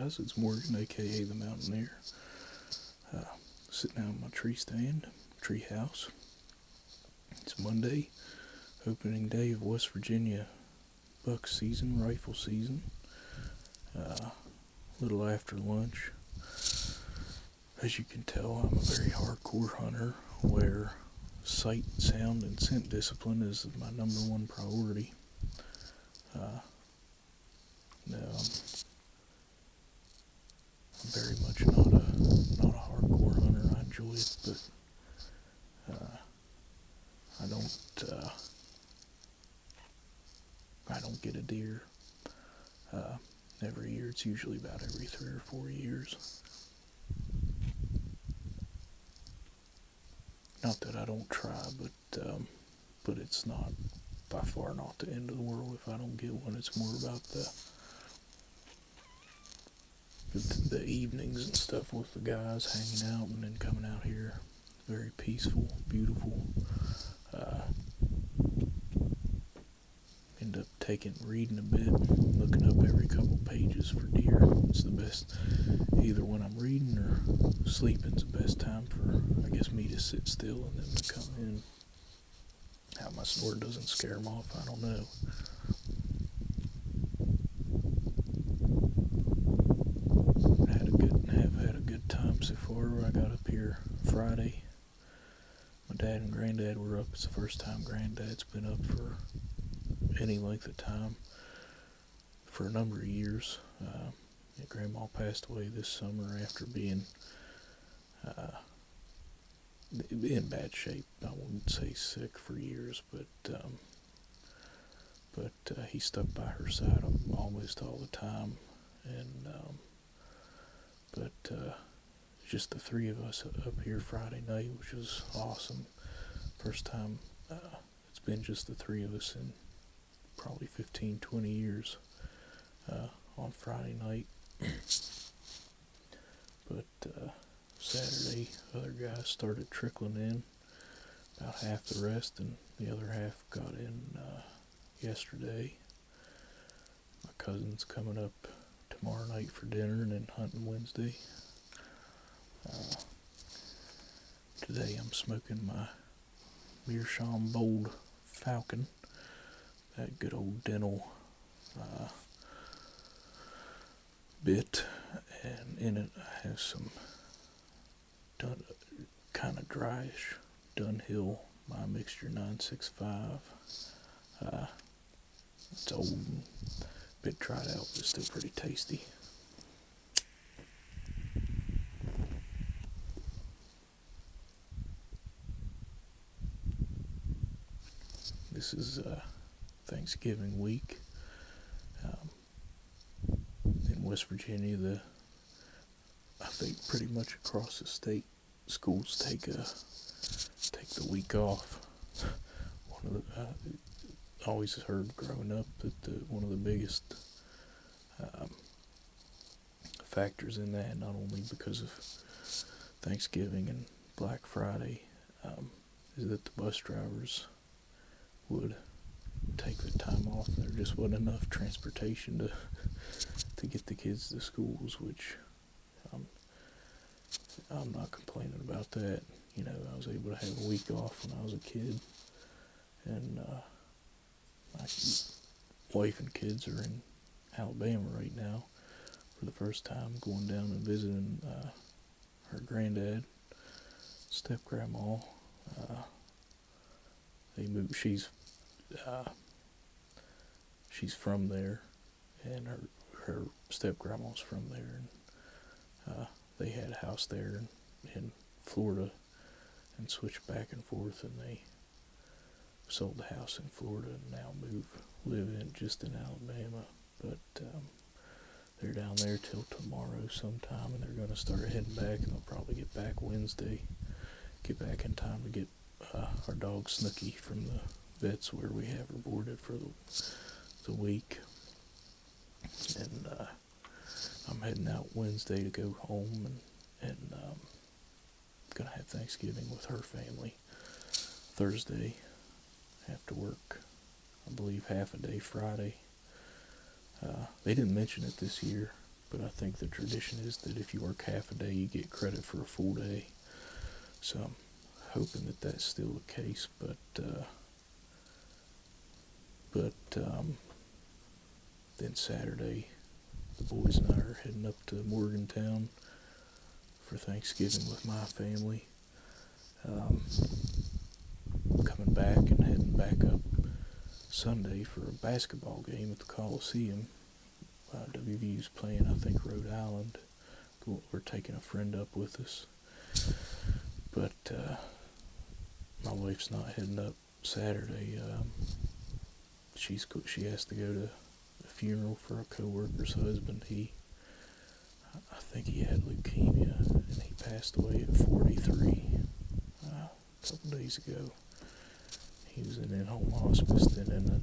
guys. It's Morgan, aka the Mountaineer. Uh, Sitting out in my tree stand, tree house. It's Monday, opening day of West Virginia buck season, rifle season. A little after lunch. As you can tell, I'm a very hardcore hunter where sight, sound, and scent discipline is my number one priority. No, I'm very much not a hardcore hunter. I enjoy it, but I don't get a deer every year. It's usually about every 3 or 4 years. Not that I don't try, but it's not by far not the end of the world if I don't get one. It's more about the evenings and stuff with the guys hanging out and then coming out here. Very peaceful, beautiful. End up reading a bit, looking up every couple pages for deer. It's the best, either when I'm reading or sleeping's the best time for, I guess, me to sit still and them to come in. How my snort doesn't scare them off, I don't know. Have had a good time so far. I got up here Friday. My dad and granddad were up. It's the first time granddad's been up for any length of time for a number of years. Grandma passed away this summer after being in bad shape. I wouldn't say sick for years, but he stuck by her side almost all the time, and just the three of us up here Friday night, which was awesome. First time it's been just the three of us in probably 15, 20 years on Friday night. But Saturday, other guys started trickling in, about half the rest, and the other half got in yesterday. My cousin's coming up tomorrow night for dinner and then hunting Wednesday. Today I'm smoking my Meerschaum Bold Falcon, that good old dental bit, and in it I have some kind of dryish Dunhill My Mixture 965. It's old and a bit dried out, but still pretty tasty. This is Thanksgiving week. In West Virginia, I think pretty much across the state, schools take the week off. I always heard growing up that one of the biggest factors in that, not only because of Thanksgiving and Black Friday, is that the bus drivers would take the time off, and there just wasn't enough transportation to get the kids to schools, which I'm not complaining about that. You know, I was able to have a week off when I was a kid, and my wife and kids are in Alabama right now for the first time, going down and visiting her granddad, step-grandma. They moved. She's from there, and her step-grandma's from there, and they had a house there in Florida and switched back and forth, and they sold the house in Florida and now live just in Alabama. But they're down there till tomorrow sometime, and they're going to start heading back, and they'll probably get back Wednesday, get back in time to get our dog Snooky from the vets where we have her boarded for the week. And I'm heading out Wednesday to go home and gonna have Thanksgiving with her family. Thursday, have to work, I believe, half a day Friday. They didn't mention it this year, but I think the tradition is that if you work half a day, you get credit for a full day. So I'm hoping that that's still the case. But then Saturday, the boys and I are heading up to Morgantown for Thanksgiving with my family. Coming back and heading back up Sunday for a basketball game at the Coliseum. WVU's playing, I think, Rhode Island. We're taking a friend up with us. But my wife's not heading up Saturday. She has to go to a funeral for a coworker's husband. I think he had leukemia, and he passed away at 43 a couple days ago. He was in in-home hospice, then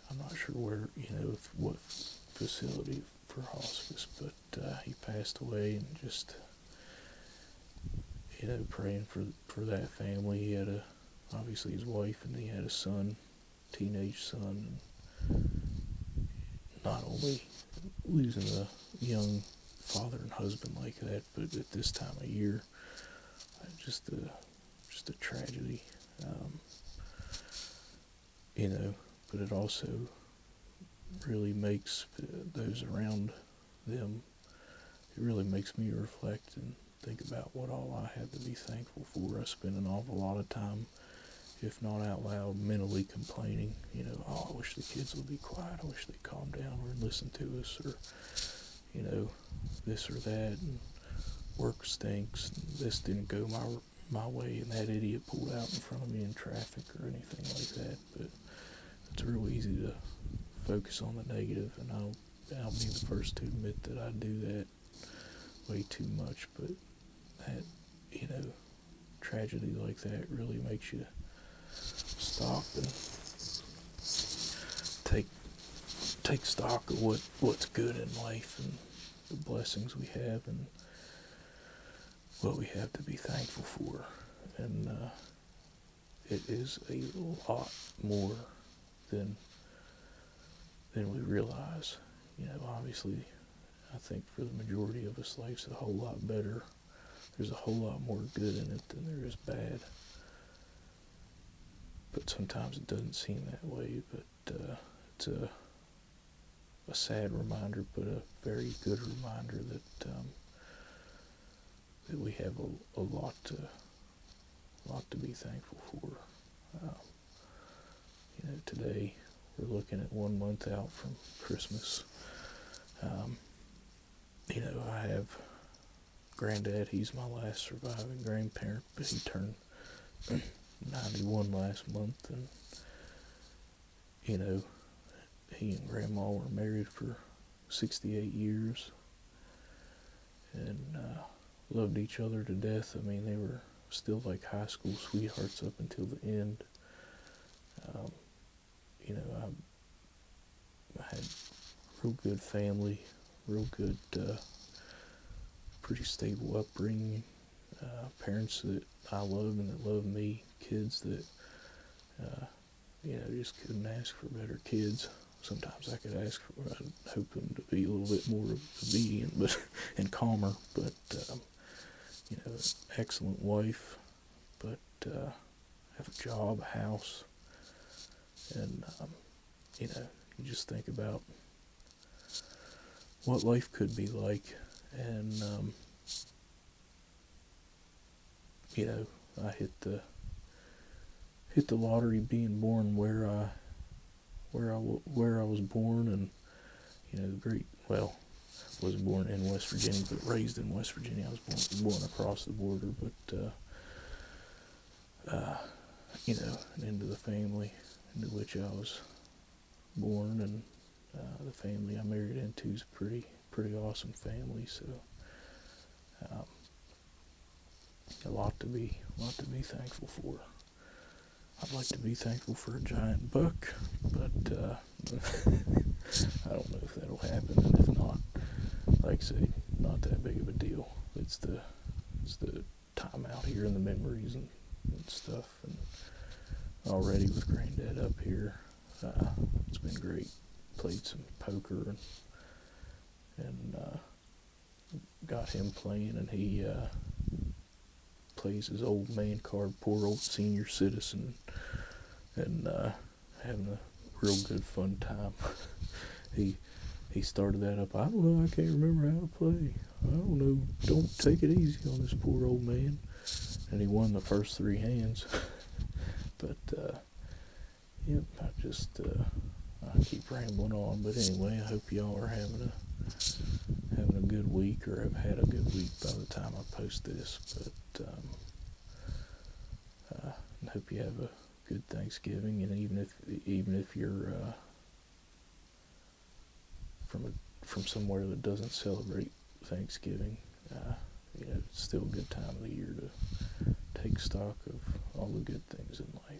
I'm not sure where, what facility for hospice, but he passed away, and just, praying for that family. He had obviously his wife, and he had a son, teenage son, and not only losing a young father and husband like that, but at this time of year, just a tragedy, but it also really makes those around them, it really makes me reflect and think about what all I have to be thankful for. I spend an awful lot of time, if not out loud, mentally complaining, I wish the kids would be quiet, I wish they'd calm down or listen to us, or, this or that, and work stinks, and this didn't go my way, and that idiot pulled out in front of me in traffic, or anything like that. But it's real easy to focus on the negative, and I'll be the first to admit that I do that way too much. But that, tragedy like that really makes you stop and take stock of what's good in life, and the blessings we have, and what we have to be thankful for. And it is a lot more than we realize. Obviously, I think for the majority of us, life's a whole lot better. There's a whole lot more good in it than there is bad. But sometimes it doesn't seem that way. But it's a sad reminder, but a very good reminder that we have a lot to be thankful for. Today we're looking at 1 month out from Christmas. I have Granddad. He's my last surviving grandparent, but he turned 91 last month, and he and Grandma were married for 68 years, and loved each other to death. I mean, they were still like high school sweethearts up until the end. I had real good family, real good, pretty stable upbringing, parents that I love and that love me, kids that, just couldn't ask for better kids. Sometimes I could ask for, I'd hope them to be a little bit more obedient, and calmer, but, excellent wife, but, have a job, a house, and, you just think about what life could be like, and, I hit the lottery being born where I was born, and, wasn't born in West Virginia, but raised in West Virginia. I was born across the border, but, and into the family into which I was born, and the family I married into is a pretty awesome family. So a lot to be thankful for. I'd like to be thankful for a giant buck, but I don't know if that'll happen. And if not, like I say, not that big of a deal. It's the time out here and the memories and stuff. And already with Granddad up here, it's been great. played some poker and got him playing, and he plays his old man card, poor old senior citizen, and having a real good fun time. he he started that up. I don't know, I can't remember how to play. I don't know, don't take it easy on this poor old man. And he won the first 3 hands. But yep, I keep rambling on. But anyway, I hope y'all are having a good week, or have had a good week by the time I post this. But I hope you have a good Thanksgiving, and even if you're from somewhere that doesn't celebrate Thanksgiving, it's still a good time of the year to take stock of all the good things in life.